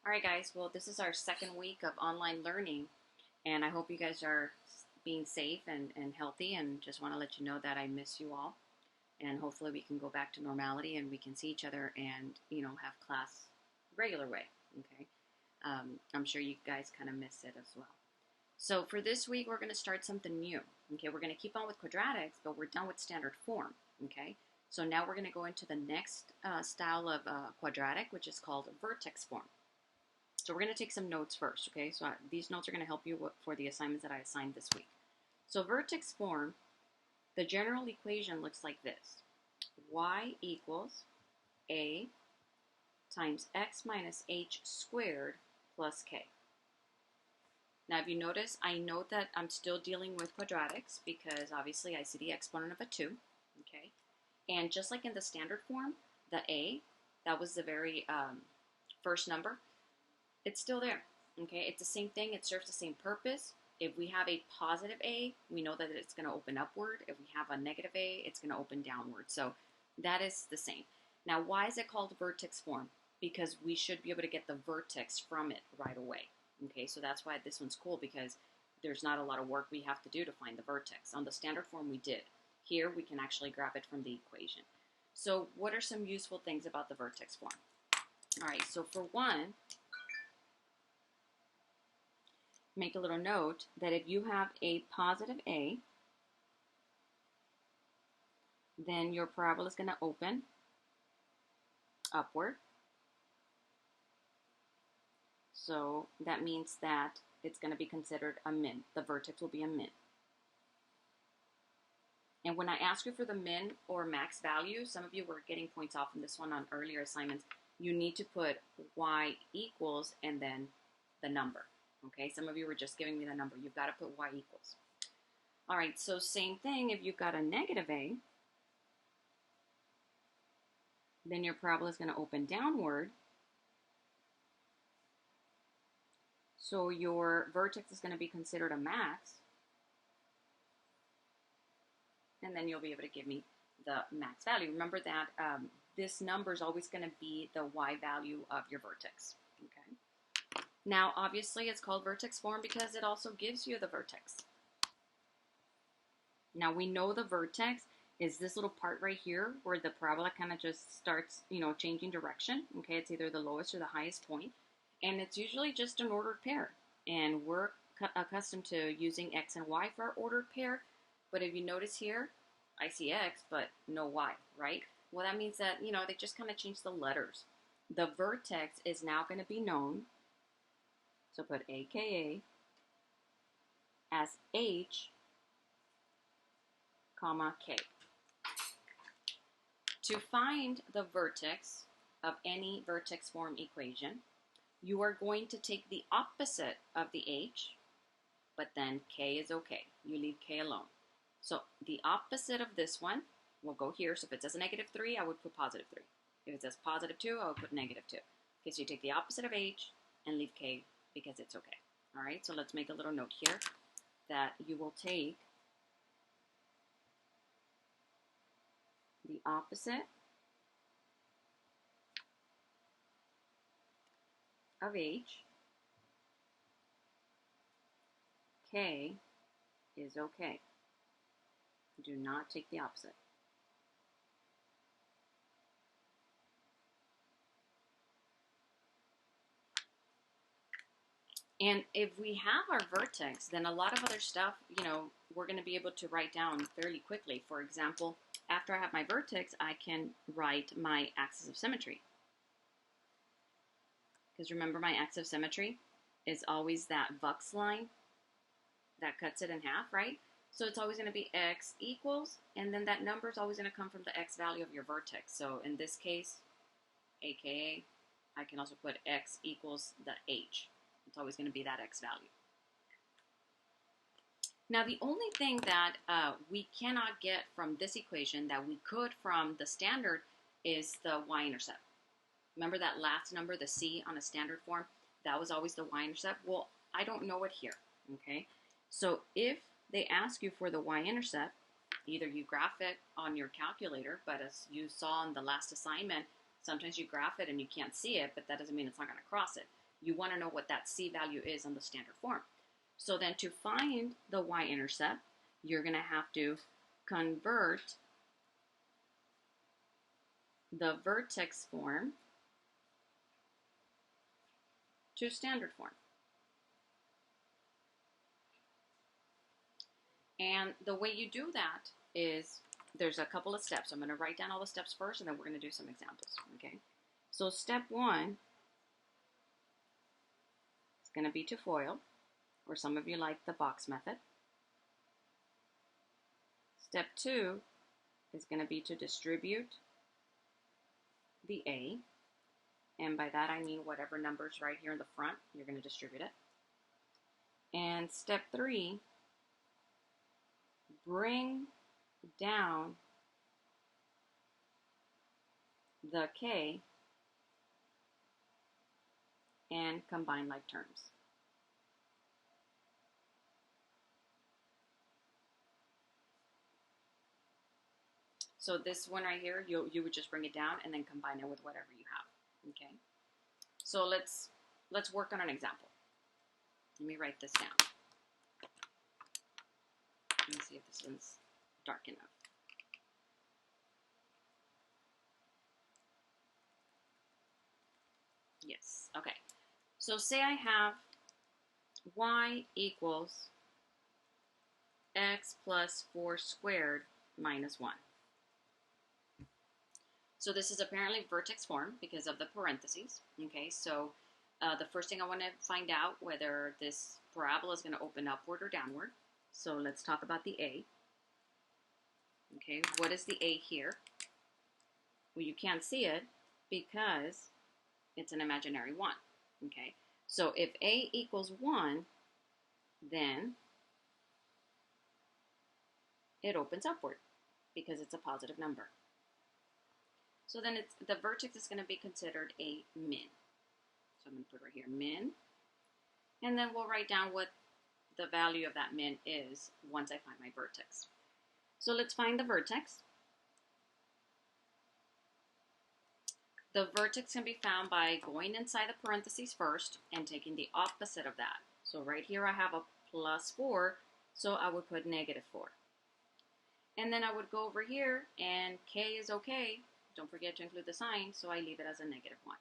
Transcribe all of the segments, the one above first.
All right, guys. Well, this is our second week of online learning, and I hope you guys are being safe and healthy. And just want to let you know that I miss you all, and hopefully we can go back to normality and we can see each other and have class regular way. Okay. I'm sure you guys kind of miss it as well. So for this week, we're going to start something new. Okay, we're going to keep on with quadratics, but we're done with standard form. Okay. So now we're going to go into the next style of quadratic, which is called vertex form. So we're going to take some notes first, okay? So these notes are going to help you for the assignments that I assigned this week. So vertex form, the general equation looks like this. Y equals A times x minus h squared plus k. Now, if you notice, I note that I'm still dealing with quadratics because obviously I see the exponent of a 2, okay? And just like in the standard form, the A, that was the very first number, it's still there, okay? It's the same thing. It serves the same purpose. If we have a positive A, we know that it's going to open upward. If we have a negative A, it's going to open downward. So that is the same. Now, why is it called vertex form? Because we should be able to get the vertex from it right away, okay? So that's why this one's cool, because there's not a lot of work we have to do to find the vertex. On the standard form, we did. Here, we can actually grab it from the equation. So what are some useful things about the vertex form? All right, so for one, make a little note that if you have a positive A, then your parabola is going to open upward. So that means that it's going to be considered a min. The vertex will be a min. And when I ask you for the min or max value, some of you were getting points off in this one on earlier assignments. You need to put y equals and then the number. Okay, some of you were just giving me the number. You've got to put y equals. All right, so same thing. If you've got a negative A, then your parabola is going to open downward. So your vertex is going to be considered a max. And then you'll be able to give me the max value. Remember that this number is always going to be the y value of your vertex. Okay. Now, obviously, it's called vertex form because it also gives you the vertex. Now, we know the vertex is this little part right here where the parabola kind of just starts, changing direction. Okay, it's either the lowest or the highest point. And it's usually just an ordered pair. And we're accustomed to using x and y for our ordered pair. But if you notice here, I see x, but no y, right? Well, that means that, they just kind of changed the letters. The vertex is now going to be known, so put aka, as h, comma, k. To find the vertex of any vertex form equation, you are going to take the opposite of the h, but then k is okay. You leave k alone. So the opposite of this one will go here. So if it says -3, I would put +3. If it says +2, I would put -2. Okay, so you take the opposite of h and leave k because it's okay. All right, so let's make a little note here that you will take the opposite of h, k is okay. Do not take the opposite. And if we have our vertex, then a lot of other stuff, we're going to be able to write down fairly quickly. For example, after I have my vertex, I can write my axis of symmetry. Because remember, my axis of symmetry is always that Vux line that cuts it in half, right? So it's always going to be x equals, and then that number is always going to come from the x value of your vertex. So in this case, aka, I can also put x equals the h. It's always going to be that x value. Now, the only thing that we cannot get from this equation that we could from the standard is the y-intercept. Remember that last number, the c on a standard form? That was always the y-intercept. Well, I don't know it here, okay? So if they ask you for the y-intercept, either you graph it on your calculator, but as you saw in the last assignment, sometimes you graph it and you can't see it, but that doesn't mean it's not going to cross it. You want to know what that C value is on the standard form. So then to find the y-intercept, you're going to have to convert the vertex form to standard form. And the way you do that is there's a couple of steps. I'm going to write down all the steps first, and then we're going to do some examples, okay? So step 1 is going to be to FOIL, or some of you like the box method. Step 2 is going to be to distribute the A, and by that I mean whatever number's right here in the front, you're going to distribute it. And step 3, bring down the K and combine like terms. So this one right here, you would just bring it down and then combine it with whatever you have. Okay. So let's work on an example. Let me write this down. Let me see if this one's dark enough. Yes. Okay. So say I have y equals x plus 4 squared minus 1. So this is apparently vertex form because of the parentheses. Okay, so the first thing I want to find out whether this parabola is going to open upward or downward. So let's talk about the A. Okay, what is the A here? Well, you can't see it because it's an imaginary 1. Okay, so if A equals 1, then it opens upward because it's a positive number. So then the vertex is going to be considered a min. So I'm going to put right here min. And then we'll write down what the value of that min is once I find my vertex. So let's find the vertex. The vertex can be found by going inside the parentheses first and taking the opposite of that. So right here I have a plus 4, so I would put negative 4. And then I would go over here and K is okay. Don't forget to include the sign, so I leave it as a negative 1.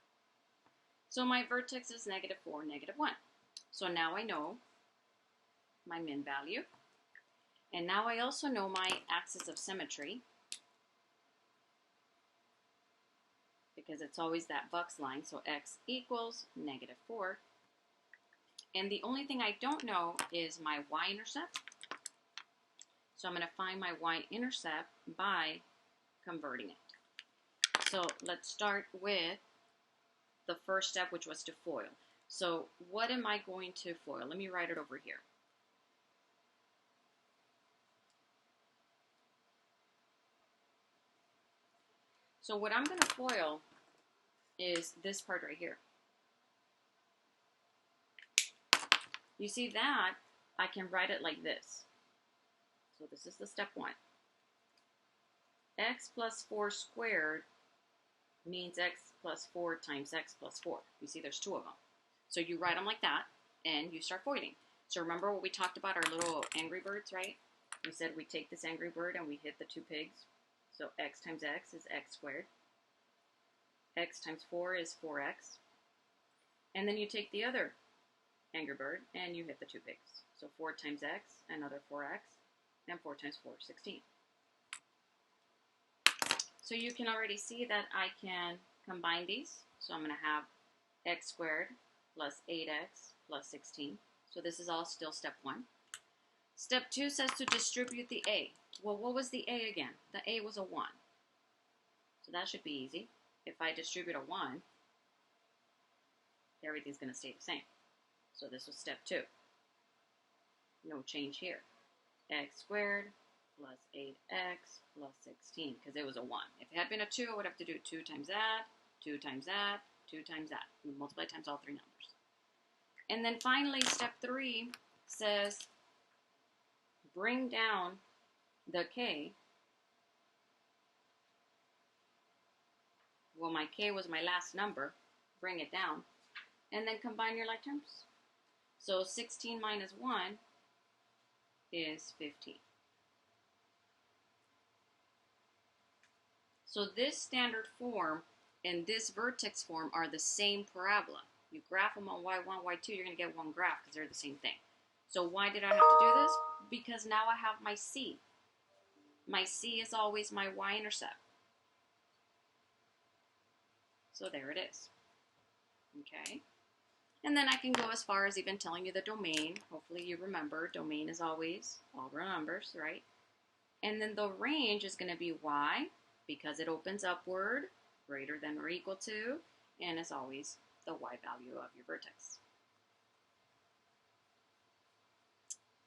So my vertex is negative 4, negative 1. So now I know my min value. And now I also know my axis of symmetry, because it's always that box line. So x equals negative 4. And the only thing I don't know is my y-intercept. So I'm going to find my y-intercept by converting it. So let's start with the first step, which was to FOIL. So what am I going to FOIL? Let me write it over here. So what I'm going to FOIL is this part right here. You see that? I can write it like this. So this is the step 1. X plus 4 squared means x plus 4 times x plus 4. You see there's 2 of them. So you write them like that, and you start FOILing. So remember what we talked about, our little Angry Birds, right? We said we take this Angry Bird and we hit the 2 pigs. So x times x is x squared. X times 4 is 4x. And then you take the other Angry Bird and you hit the 2 pigs. So 4 times x, another 4x, and 4 times 4 is 16. So you can already see that I can combine these. So I'm going to have x squared plus 8x plus 16. So this is all still step 1. Step 2 says to distribute the A. Well, what was the A again? The A was a 1. So that should be easy. If I distribute a 1, everything's going to stay the same. So this was step 2. No change here. X squared plus 8x plus 16, because it was a 1. If it had been a 2, I would have to do 2 times that, 2 times that, 2 times that. Multiply times all 3 numbers. And then finally, step 3 says bring down the K. Well, my K was my last number. Bring it down. and then combine your like terms. So 16 minus 1 is 15. So this standard form and this vertex form are the same parabola. You graph them on y1, y2, you're going to get one graph because they're the same thing. So why did I have to do this? Because now I have my C. My C is always my y-intercept. So there it is. Okay. And then I can go as far as even telling you the domain. Hopefully you remember, domain is always all real numbers, right? And then the range is going to be y, because it opens upward, greater than or equal to, and is always the y value of your vertex.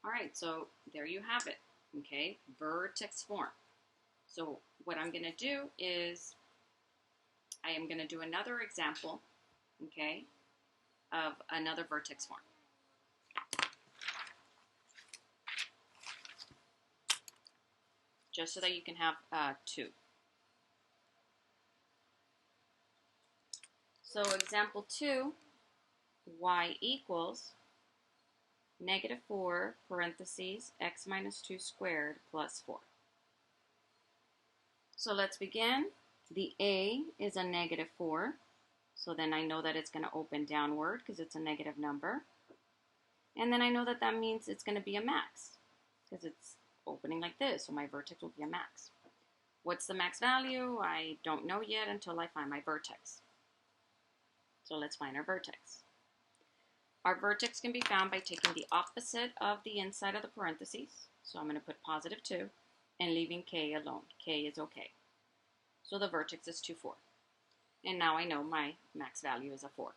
All right, so there you have it, okay? Vertex form. So what I'm going to do is I am going to do another example, okay, of another vertex form. Just so that you can have two. So example 2, y equals -4 parentheses x minus 2 squared plus 4. So let's begin. The a is a -4. So then I know that it's going to open downward because it's a negative number. And then I know that that means it's going to be a max because it's opening like this. So my vertex will be a max. What's the max value? I don't know yet until I find my vertex. So let's find our vertex. Our vertex can be found by taking the opposite of the inside of the parentheses. So I'm going to put +2 and leaving k alone. K is okay. So the vertex is 2, 4. And now I know my max value is a 4.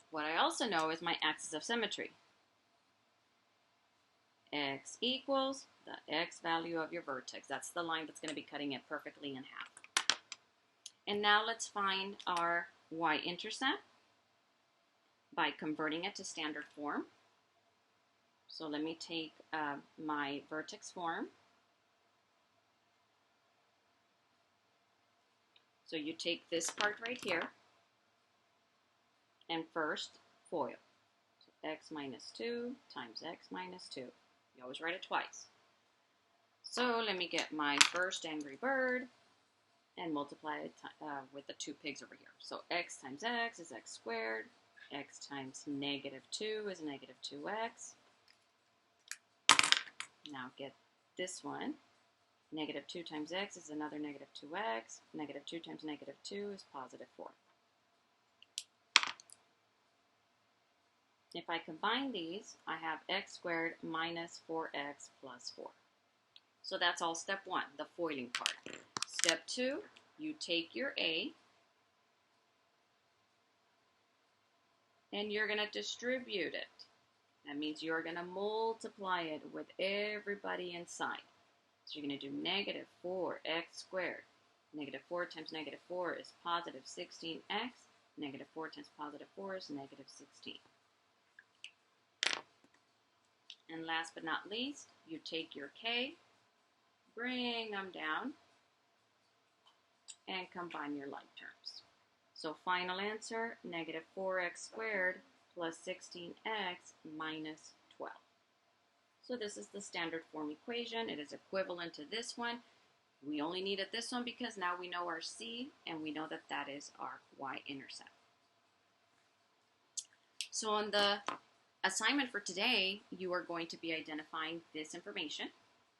What I also know is my axis of symmetry. X equals the x value of your vertex. That's the line that's going to be cutting it perfectly in half. And now let's find our y-intercept by converting it to standard form. So let me take my vertex form. So you take this part right here and first FOIL. So x minus 2 times x minus 2. You always write it twice. So let me get my first angry bird and multiply it with the 2 pigs over here. So x times x is x squared. X times -2 is -2x. Now get this one. -2 times x is another -2x. -2 times -2 is +4. If I combine these, I have x squared minus 4x plus 4. So that's all step 1, the foiling part. Step 2, you take your a and you're going to distribute it. That means you're going to multiply it with everybody inside. So you're going to do -4x squared. -4 times -4 is +16x. -4 times +4 is -16. And last but not least, you take your k, bring them down, and combine your like terms. So final answer, -4x squared plus 16x minus 12. So this is the standard form equation. It is equivalent to this one. We only needed this one because now we know our C and we know that that is our y-intercept. So on the assignment for today, you are going to be identifying this information,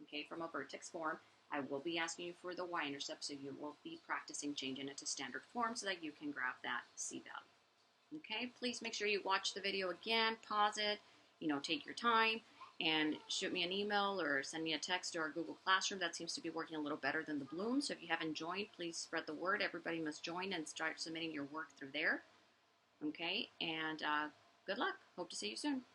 okay, from a vertex form. I will be asking you for the y-intercept, so you will be practicing changing it to standard form so that you can graph that C value. Okay, please make sure you watch the video again, pause it, take your time, and shoot me an email or send me a text or a Google Classroom. That seems to be working a little better than the Bloom. So if you haven't joined, please spread the word. Everybody must join and start submitting your work through there. Okay, and good luck. Hope to see you soon.